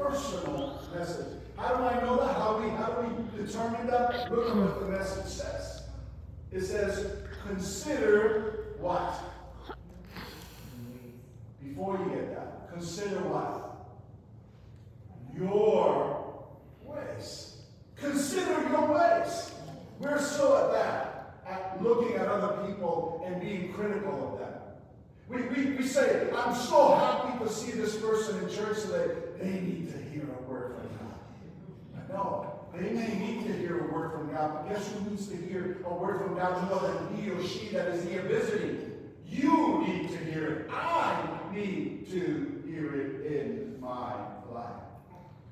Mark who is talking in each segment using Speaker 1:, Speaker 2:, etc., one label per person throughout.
Speaker 1: personal message. How do I know that? How do we determine that? Look at what the message says. It says, consider what? Before you get that, consider what? Your ways. Consider your ways. We're so at that, at looking at other people and being critical of them. We say, I'm so happy to see this person in church today. They need to hear a word from God. No, they may need to hear a word from God, but guess who needs to hear a word from God more than he or she that is here visiting? You need to hear it. I need to hear it in my life.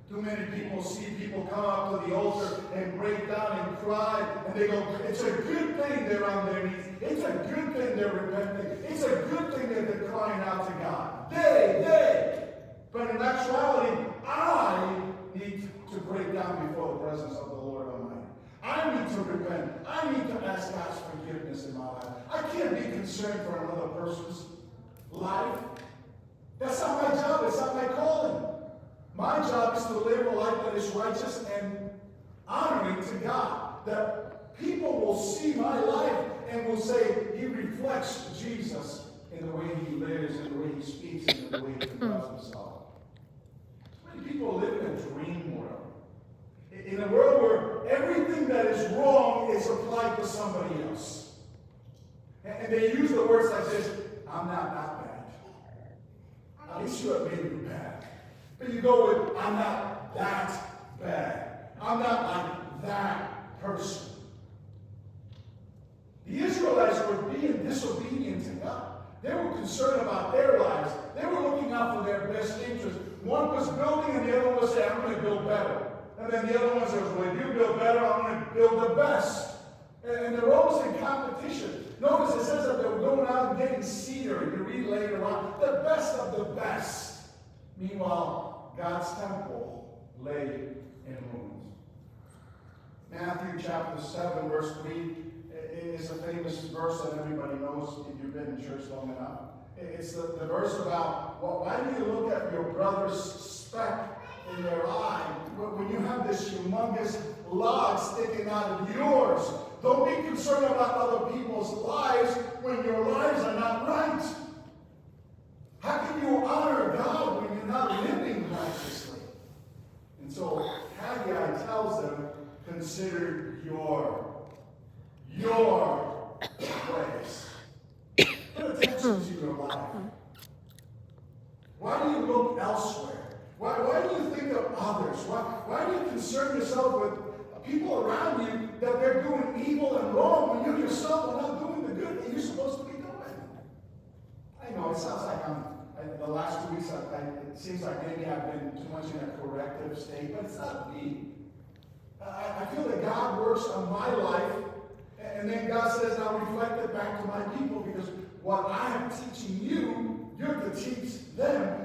Speaker 1: Too many people see people come up to the altar and break down and cry, and they go, it's a good thing they're on their knees. It's a good thing they're repenting. It's a good thing that they're crying out to God. They. But in actuality, I need to break down before the presence of the Lord Almighty. I need to repent. I need to ask God's forgiveness in my life. I can't be concerned for another person's life. That's not my job. It's not my calling. My job is to live a life that is righteous and honoring to God. That people will see my life and will say, he reflects Jesus in the way he lives, in the way he speaks, and in the way he conducts himself. Too many people live in a dream world. In a world where everything that is wrong is applied to somebody else. And they use the words like this, I'm not that bad. At least you have made me bad. But you go with, I'm not that bad. I'm not like that person. The Israelites were being disobedient to God. They were concerned about their lives. They were looking out for their best interest. One was building and the other one was saying, I'm going to build better. And then the other one says, well, if you build better, I'm going to build the best. And they're always in competition. Notice it says that they were going out and getting cedar. And you read later on, the best of the best. Meanwhile, God's temple lay in ruins. Matthew chapter 7, verse 3 is a famous verse that everybody knows if you've been in church long enough. It's the verse about, well, why do you look at your brother's speck in your eye when you have this humongous log sticking out of yours? Don't be concerned about other people's lives when your lives are not right. How can you honor God when you're not living righteously? And so Haggai tells them, consider your ways. Put attention to your life. Why do you look elsewhere? Why do you think of others? Why do you concern yourself with people around you that they're doing evil and wrong when you yourself are not doing the good that you're supposed to be doing? I know it sounds like the last 2 weeks, it seems like maybe I've been too much in a corrective state, but it's not me. I feel that God works on my life, and then God says, I'll reflect it back to my people, because what I am teaching you, you're to teach them.